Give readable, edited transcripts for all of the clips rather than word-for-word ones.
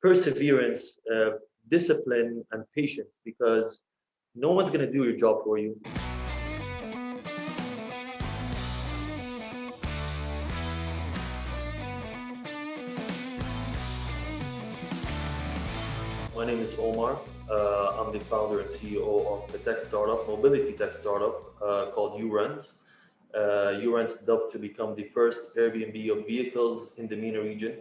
perseverance, discipline, and patience, because no one's going to do your job for you. My name is Omar. I'm the founder and CEO of a tech startup, mobility tech startup called Urent. Urent's dubbed to become the first Airbnb of vehicles in the MENA region.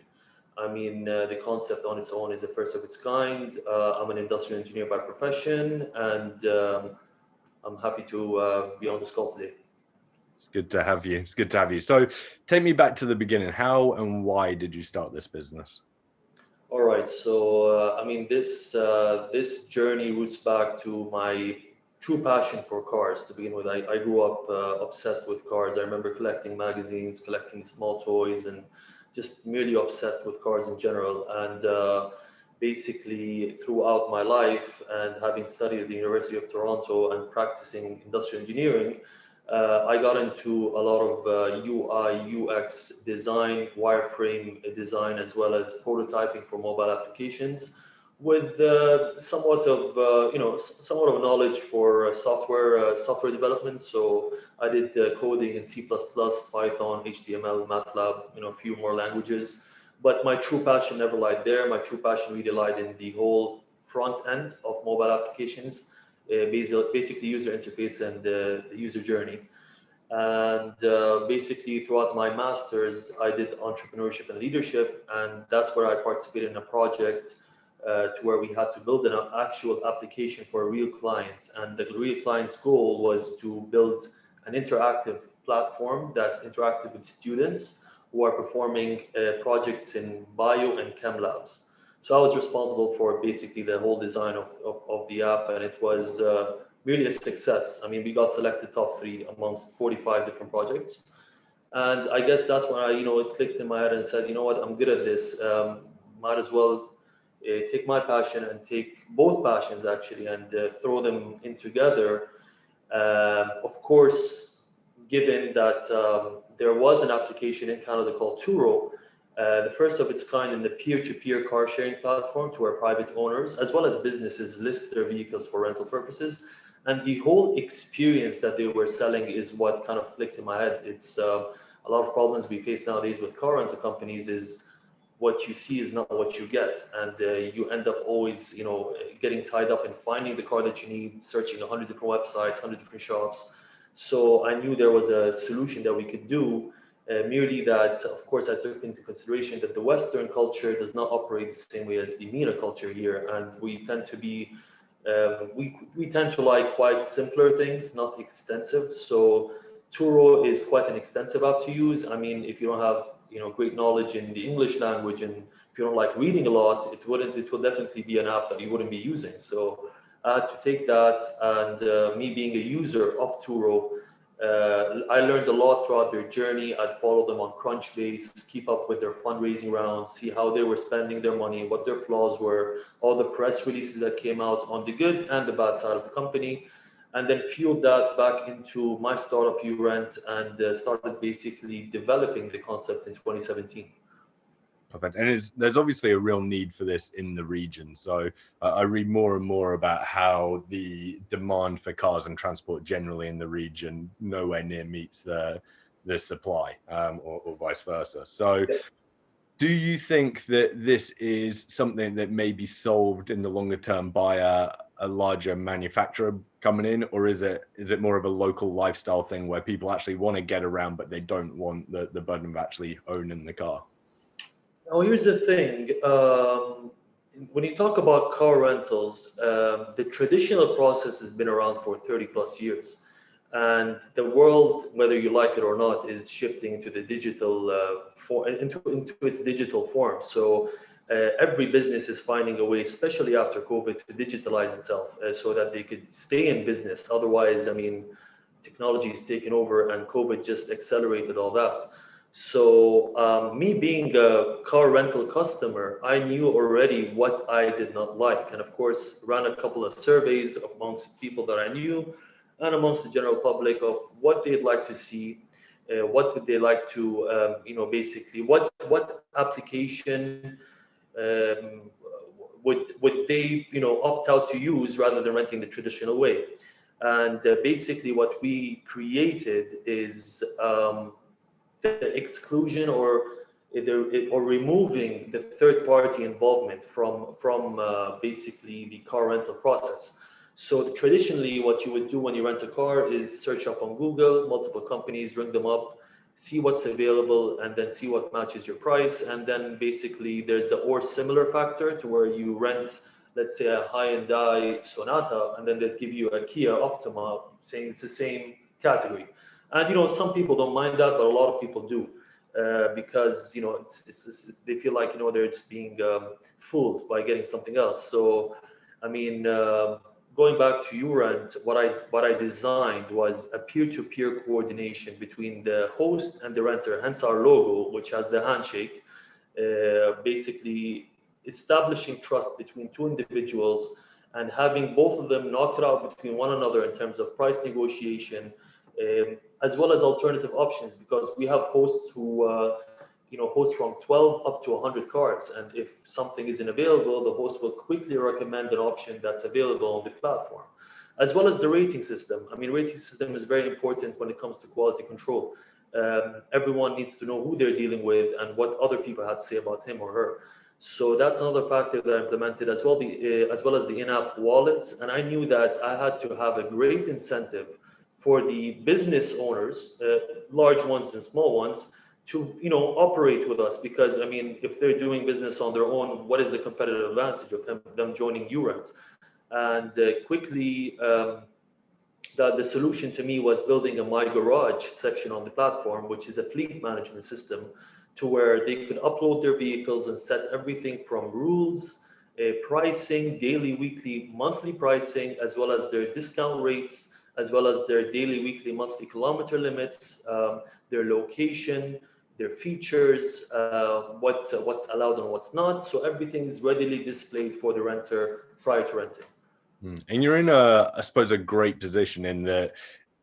I mean, the concept on its own is the first of its kind. I'm an industrial engineer by profession, and I'm happy to be on this call today. It's good to have you. It's good to have you. So take me back to the beginning. How and why did you start this business? All right. So, I mean, this journey roots back to my true passion for cars. To begin with, I grew up obsessed with cars. I remember collecting magazines, collecting small toys, and just merely obsessed with cars in general. And basically, throughout my life, and having studied at the University of Toronto and practicing industrial engineering, I got into a lot of UI, UX design, wireframe design, as well as prototyping for mobile applications, with somewhat of somewhat of knowledge for software development. So I did coding in C++, Python, HTML, MATLAB, a few more languages. But my true passion never lied there. My true passion really lied in the whole front end of mobile applications, basically user interface and the user journey. And basically throughout my master's, I did entrepreneurship and leadership, and that's where I participated in a project to where we had to build an actual application for a real client. And the real client's goal was to build an interactive platform that interacted with students who are performing projects in bio and chem labs. So I was responsible for basically the whole design of the app, and it was really a success. I mean, we got selected top 3 amongst 45 different projects. And I guess that's when it clicked in my head and said, you know what, I'm good at this. Might as well take my passion and take both passions actually and throw them in together. Of course, given that there was an application in Canada called Turo, the first of its kind in the peer-to-peer car sharing platform, to where private owners as well as businesses list their vehicles for rental purposes. And the whole experience that they were selling is what kind of clicked in my head. It's a lot of problems we face nowadays with car rental companies is what you see is not what you get. And you end up always, getting tied up in finding the car that you need, searching 100 different websites, 100 different shops. So I knew there was a solution that we could do. Merely that, of course, I took into consideration that the Western culture does not operate the same way as the MENA culture here, and we tend to be, we tend to like quite simpler things, not extensive. So Turo is quite an extensive app to use. I mean, if you don't have great knowledge in the English language, and if you don't like reading a lot, it will definitely be an app that you wouldn't be using. So I had to take that, and me being a user of Turo, I learned a lot throughout their journey. I'd follow them on Crunchbase, keep up with their fundraising rounds, see how they were spending their money, what their flaws were, all the press releases that came out on the good and the bad side of the company, and then fueled that back into my startup Urent, and started basically developing the concept in 2017. Perfect. And there's obviously a real need for this in the region. So I read more and more about how the demand for cars and transport generally in the region nowhere near meets the supply, or vice versa. So do you think that this is something that may be solved in the longer term by a larger manufacturer coming in, or is it more of a local lifestyle thing where people actually want to get around, but they don't want the burden of actually owning the car? Now, here's the thing. When you talk about car rentals, the traditional process has been around for 30 plus years. And the world, whether you like it or not, is shifting into the digital into its digital form. So every business is finding a way, especially after COVID, to digitalize itself so that they could stay in business. Otherwise, I mean, technology is taking over, and COVID just accelerated all that. So me being a car rental customer, I knew already what I did not like, and of course ran a couple of surveys amongst people that I knew and amongst the general public of what they'd like to see, what would they like to, basically what application would they, opt out to use rather than renting the traditional way? And basically, what we created is the exclusion or removing the third party involvement from basically the car rental process. So traditionally, what you would do when you rent a car is search up on Google, multiple companies, ring them up, see what's available, and then see what matches your price. And then basically there's the or similar factor to where you rent, let's say, a Hyundai Sonata, and then they'd give you a Kia Optima, saying it's the same category. And some people don't mind that, but a lot of people do, because they feel like they're just being fooled by getting something else. So, I mean, going back to Urent, what I designed was a peer-to-peer coordination between the host and the renter. Hence our logo, which has the handshake, basically establishing trust between two individuals and having both of them knock it out between one another in terms of price negotiation, as well as alternative options, because we have hosts who host from 12 up to 100 cars, and if something isn't available, the host will quickly recommend an option that's available on the platform, as well as the rating system. I mean, rating system is very important when it comes to quality control. Everyone needs to know who they're dealing with and what other people have to say about him or her. So that's another factor that I implemented, as well, as well as the in-app wallets. And I knew that I had to have a great incentive for the business owners, large ones and small ones, to operate with us, because I mean, if they're doing business on their own, what is the competitive advantage of them joining Urent? And quickly, the solution to me was building a My Garage section on the platform, which is a fleet management system, to where they could upload their vehicles and set everything from rules, pricing, daily, weekly, monthly pricing, as well as their discount rates, as well as their daily, weekly, monthly kilometer limits, their location, their features, what's allowed and what's not. So everything is readily displayed for the renter prior to renting. And you're in I suppose, a great position in that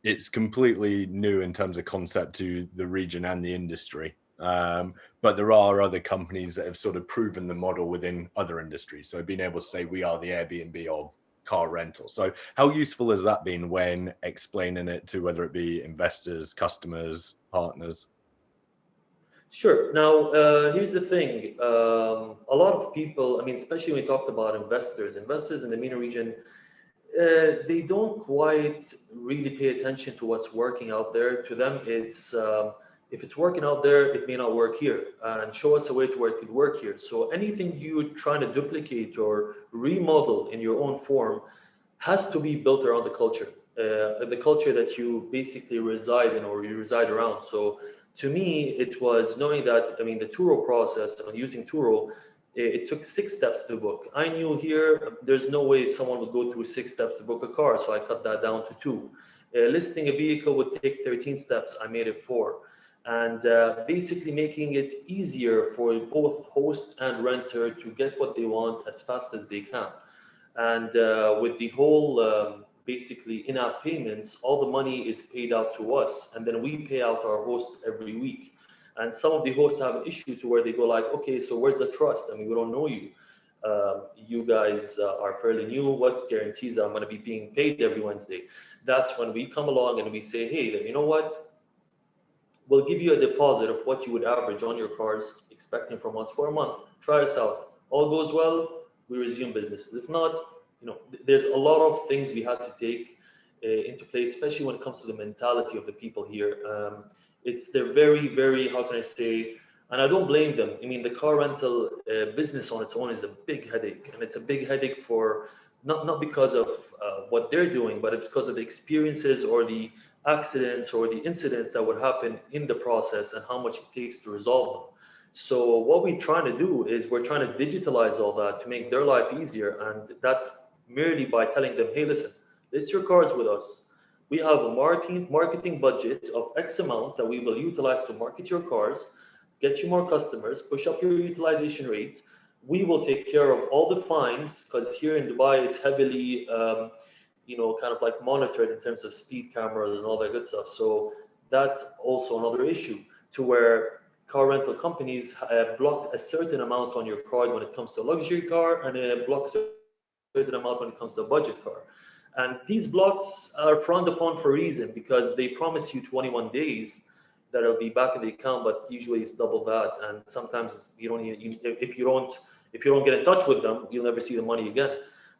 it's completely new in terms of concept to the region and the industry. But there are other companies that have sort of proven the model within other industries. So being able to say we are the Airbnb of car rental. So how useful has that been when explaining it to whether it be investors, customers, partners? Sure. Now, here's the thing. A lot of people, I mean, especially when we talked about investors in the MENA region, they don't quite really pay attention to what's working out there. To them, it's if it's working out there, it may not work here, and show us a way to where it could work here. So anything you're trying to duplicate or remodel in your own form has to be built around the culture that you basically reside in or you reside around. So to me, it was knowing that, I mean, the Turo process, using Turo, it took 6 steps to book. I knew here there's no way someone would go through 6 steps to book a car, so I cut that down to 2. Listing a vehicle would take 13 steps, I made it 4. And basically making it easier for both host and renter to get what they want as fast as they can. And with the whole basically in-app payments, all the money is paid out to us, and then we pay out our hosts every week. And some of the hosts have an issue to where they go like, okay, so where's the trust? I mean, we don't know you. You guys are fairly new. What guarantees that I'm going to be being paid every Wednesday? That's when we come along and we say, hey, then you know what? We'll give you a deposit of what you would average on your cars, expecting from us for a month. Try us out. All goes well, we resume business. If not, there's a lot of things we had to take into place, especially when it comes to the mentality of the people here. They're very, very, how can I say, and I don't blame them. I mean, the car rental business on its own is a big headache, and it's a big headache for not because of what they're doing, but it's because of the experiences or the accidents or the incidents that would happen in the process and how much it takes to resolve them. So what we're trying to do is we're trying to digitalize all that to make their life easier, and that's merely by telling them, hey, listen, list your cars with us. We have a marketing budget of X amount that we will utilize to market your cars, get you more customers, push up your utilization rate. We will take care of all the fines, because here in Dubai, it's heavily, kind of like monitored in terms of speed cameras and all that good stuff. So that's also another issue, to where car rental companies block a certain amount on your card when it comes to a luxury car, and blocks a certain amount when it comes to a budget car. And these blocks are frowned upon for a reason, because they promise you 21 days that it'll be back in the account, but usually it's double that. And sometimes you don't even, if you don't get in touch with them, you'll never see the money again.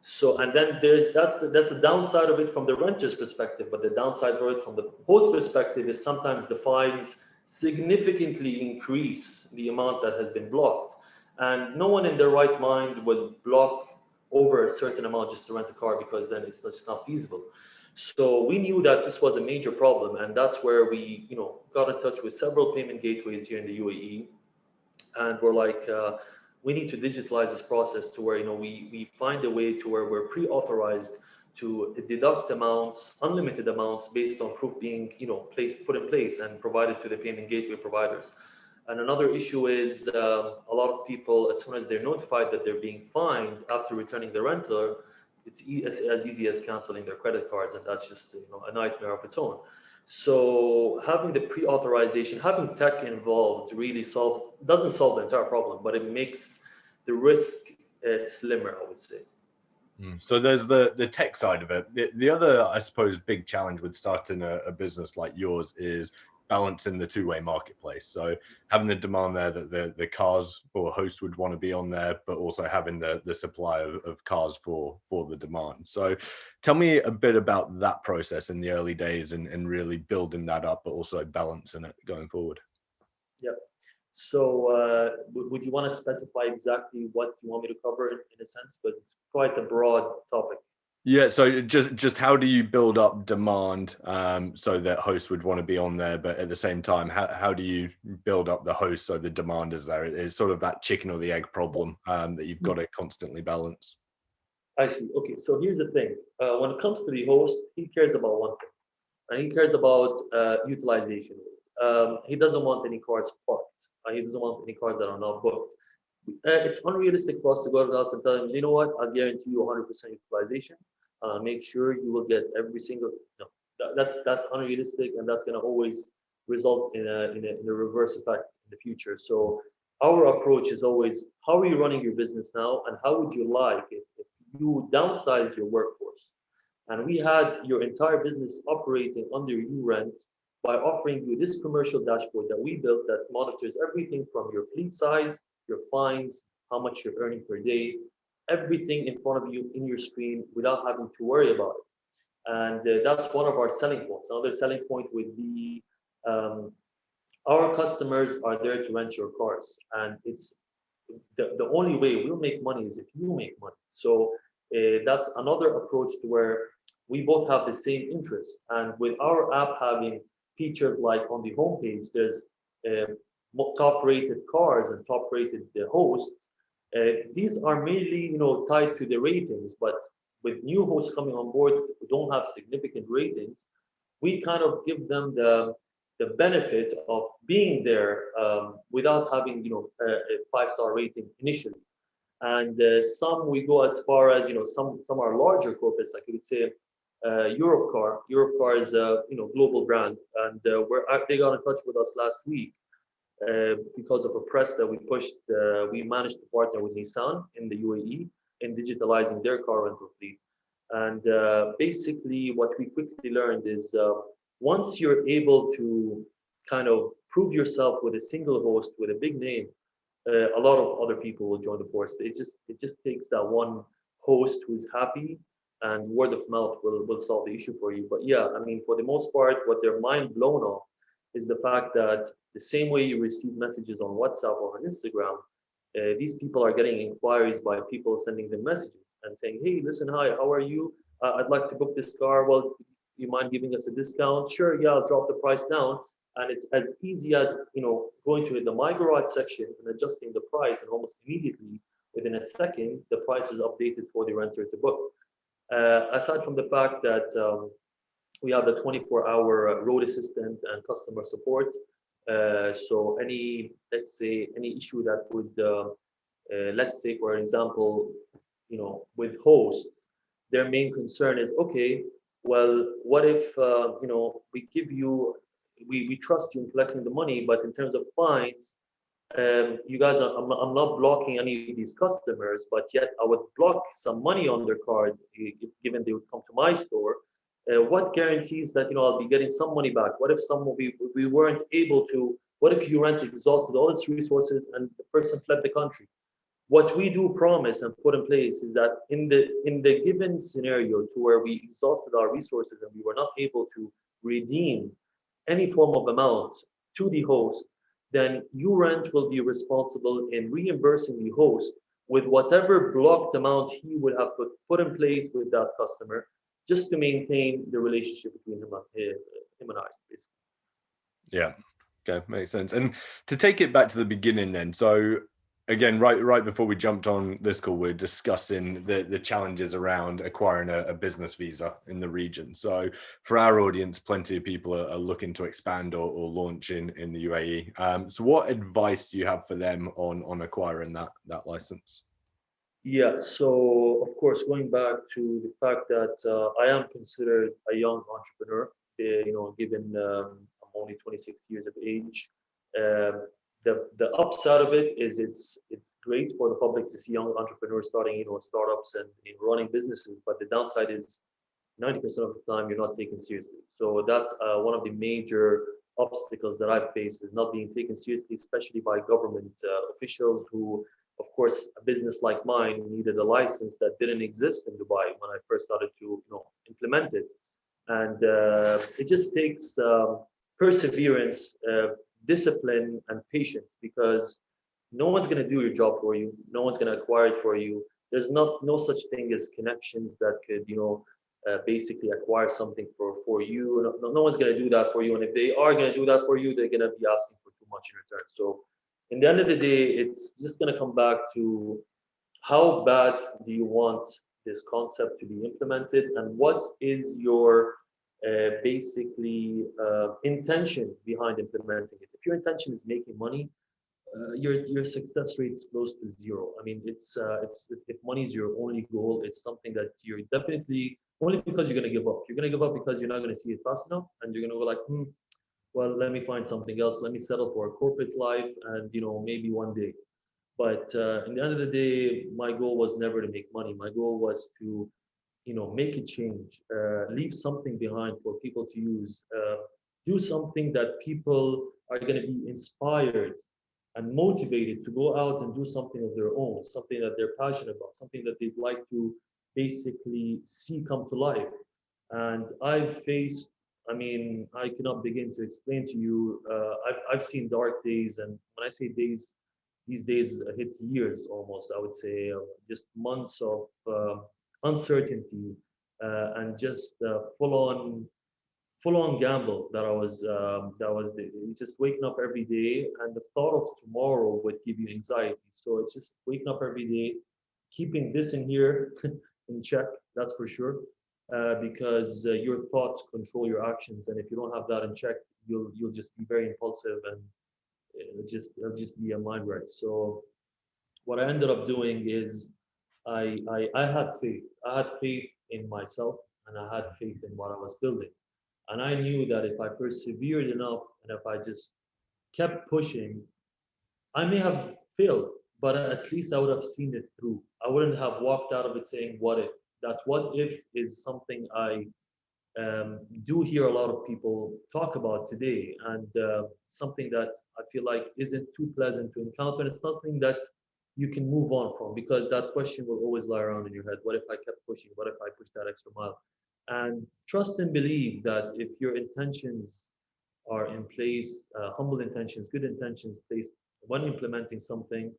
So, and then that's the downside of it from the renter's perspective. But the downside of it from the host perspective is sometimes the fines significantly increase the amount that has been blocked. And no one in their right mind would block over a certain amount just to rent a car, because then it's just not feasible. So we knew that this was a major problem, and that's where we, got in touch with several payment gateways here in the UAE, and we're like, we need to digitalize this process to where we find a way to where we're pre-authorized to deduct amounts, unlimited amounts, based on proof being put in place and provided to the payment gateway providers. And another issue is a lot of people, as soon as they're notified that they're being fined after returning the rental, it's as easy as canceling their credit cards, and that's just a nightmare of its own. So having the pre-authorization, having tech involved, really doesn't solve the entire problem, but it makes the risk slimmer, I would say. So there's the tech side of it. The other, I suppose, big challenge with starting a business like yours is balancing the two-way marketplace. So having the demand there that the cars or host would want to be on there, but also having the supply of cars for the demand. So tell me a bit about that process in the early days and really building that up, but also balancing it going forward. Yeah. So would you want to specify exactly what you want me to cover in a sense? Because it's quite a broad topic. Yeah, so just how do you build up demand so that hosts would want to be on there, but at the same time, how do you build up the host so the demand is there? It's sort of that chicken or the egg problem that you've got to constantly balance. I see. Okay, so here's the thing. When it comes to the host, he cares about one thing, and he cares about utilization. He doesn't want any cars parked. He doesn't want any cars that are not booked. It's unrealistic for us to go to the house and tell him, you know what, I'll guarantee you 100% utilization. Make sure you will get every single. No, that's unrealistic, and that's going to always result in a reverse effect in the future. So our approach is always, how are you running your business now, and how would you like it if you downsized your workforce, and we had your entire business operating under Urent by offering you this commercial dashboard that we built that monitors everything from your fleet size, your fines, how much you're earning per day, everything in front of you in your screen without having to worry about it. And that's one of our selling points. Another selling point would be um, our customers are there to rent your cars, and it's the only way we'll make money is if you make money. So that's another approach to where we both have the same interest. And with our app having features like on the homepage, there's uh, top rated cars and top rated hosts. These are mainly tied to the ratings, but with new hosts coming on board who don't have significant ratings, we kind of give them the benefit of being there without having a 5-star rating initially. And some we go as far as some are larger corporates, like you would say Europcar. Europcar is a global brand, and they got in touch with us last week because of a press that we pushed. We managed to partner with Nissan in the UAE in digitalizing their car rental fleet. And basically, what we quickly learned is once you're able to kind of prove yourself with a single host with a big name, a lot of other people will join the force. It just takes that one host who's happy, and word of mouth will solve the issue for you. But yeah, I mean, for the most part, what they're mind blown off is the fact that the same way you receive messages on WhatsApp or on Instagram, these people are getting inquiries by people sending them messages and saying, "Hey, listen, hi, how are you? I'd like to book this car. Well, you mind giving us a discount? Sure, yeah, I'll drop the price down." And it's as easy as going to the My Garage section and adjusting the price, and almost immediately, within a second, the price is updated for the renter to book. Aside from the fact that we have the 24-hour road assistant and customer support. So let's say, any issue that would, let's say, for example, with hosts, their main concern is, okay, well, what if, we trust you in collecting the money, but in terms of fines, you guys are, I'm not blocking any of these customers, but yet I would block some money on their card given they would come to my store. What guarantees that I'll be getting some money back? What if we weren't able to? What if Urent exhausted all its resources and the person fled the country? What we do promise and put in place is that in the given scenario to where we exhausted our resources and we were not able to redeem any form of amount to the host, then Urent will be responsible in reimbursing the host with whatever blocked amount he would have put in place with that customer, just to maintain the relationship between him and I, basically. Yeah. Okay, makes sense. And to take it back to the beginning then, so again, right before we jumped on this call, we're discussing the challenges around acquiring a business visa in the region. So for our audience, plenty of people are looking to expand or launch in the UAE. So what advice do you have for them on acquiring that license? Yeah, so of course, going back to the fact that I am considered a young entrepreneur, given I'm only 26 years of age. Um, the upside of it is it's great for the public to see young entrepreneurs starting, startups and running businesses. But the downside is 90% of the time you're not taken seriously. So that's one of the major obstacles that I've faced is not being taken seriously, especially by government officials who, of course, a business like mine needed a license that didn't exist in Dubai when I first started to implement it. And it just takes perseverance, discipline, and patience because no one's going to do your job for you. No one's going to acquire it for you. There's no such thing as connections that could basically acquire something for you. No one's going to do that for you. And if they are going to do that for you, they're going to be asking for too much in return. So in the end of the day, it's just going to come back to how bad do you want this concept to be implemented and what is your intention behind implementing it. If your intention is making money, your success rate is close to zero. I mean, it's if money is your only goal, it's something that you're definitely only because you're gonna give up. You're gonna give up because you're not gonna see it fast enough, and you're gonna go like, well, let me find something else. Let me settle for a corporate life, and maybe one day. But in the end of the day, my goal was never to make money. My goal was to make a change, leave something behind for people to use, do something that people are going to be inspired and motivated to go out and do something of their own, something that they're passionate about, something that they'd like to basically see come to life. And I've faced, I mean, I cannot begin to explain to you. I've seen dark days, and when I say days, these days hit years almost. I would say just months of uncertainty and just full on gamble just waking up every day, and the thought of tomorrow would give you anxiety. So it's just waking up every day, keeping this in here in check. That's for sure, because your thoughts control your actions, and if you don't have that in check, you'll just be very impulsive, and it'll just be a mind wreck. So what I ended up doing is I had faith. I had faith in myself, and I had faith in what I was building. And I knew that if I persevered enough and if I just kept pushing, I may have failed, but at least I would have seen it through. I wouldn't have walked out of it saying, what if? That what if is something I do hear a lot of people talk about today, and something that I feel like isn't too pleasant to encounter. And it's nothing that you can move on from because that question will always lie around in your head. What if I kept pushing? What if I pushed that extra mile? And trust and believe that if your intentions are in place, humble intentions, good intentions placed when implementing something,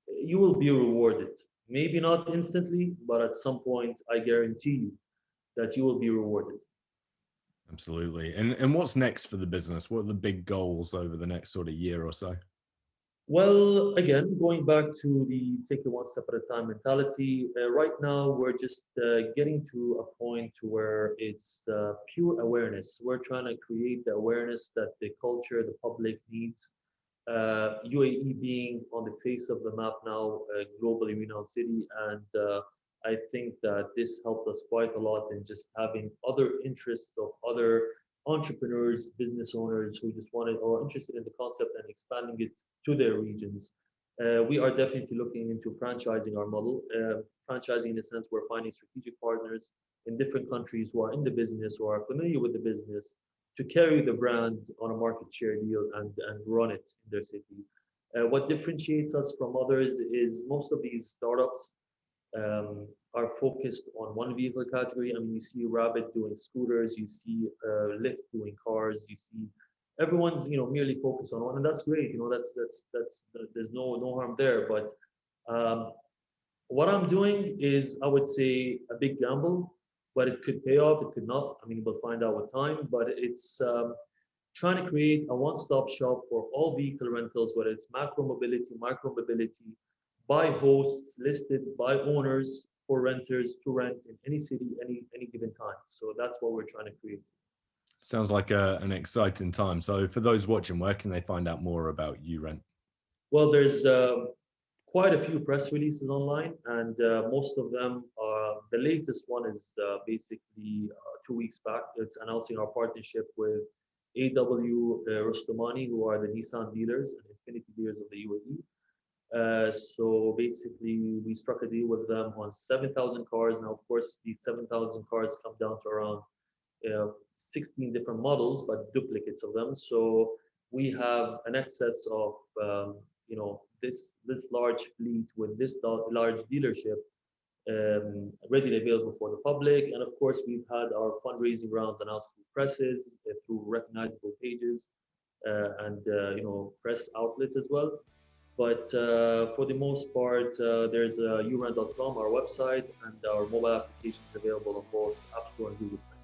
you will be rewarded. Maybe not instantly, but at some point, I guarantee you that you will be rewarded. Absolutely. And what's next for the business? What are the big goals over the next sort of year or so? Well, again, going back to the take it one step at a time mentality, right now we're just getting to a point to where it's pure awareness. We're trying to create the awareness that the culture, the public needs. UAE being on the face of the map now, globally renowned city, and I think that this helped us quite a lot in just having other interests of other entrepreneurs, business owners who just wanted or interested in the concept and expanding it to their regions. We are definitely looking into franchising our model. Franchising in a sense, we're finding strategic partners in different countries who are in the business or are familiar with the business to carry the brand on a market share deal and run it in their city. What differentiates us from others is most of these startups are focused on one vehicle category. I mean, you see Rabbit doing scooters, you see Lyft doing cars, you see everyone's merely focused on one, and that's great. There's no harm there. But um, what I'm doing is, I would say, a big gamble, but it could pay off. It could not. I mean, we'll find out with time. But it's trying to create a one-stop shop for all vehicle rentals, whether it's macro mobility, micro mobility, by hosts listed by owners for renters to rent in any city, any given time. So that's what we're trying to create. Sounds like an exciting time. So for those watching, where can they find out more about Urent? Well, there's quite a few press releases online, and most of them are the latest one is basically 2 weeks back. It's announcing our partnership with AW Rustomani, who are the Nissan dealers and Infinity dealers of the UAE. So basically, we struck a deal with them on 7,000 cars. Now, of course, these 7,000 cars come down to around 16 different models, but duplicates of them. So we have an excess of this large fleet with this large dealership readily available for the public. And of course, we've had our fundraising rounds announced through presses, through recognizable pages, and press outlets as well. But for the most part, there's urent.com, our website, and our mobile application is available on both App Store and Google Play.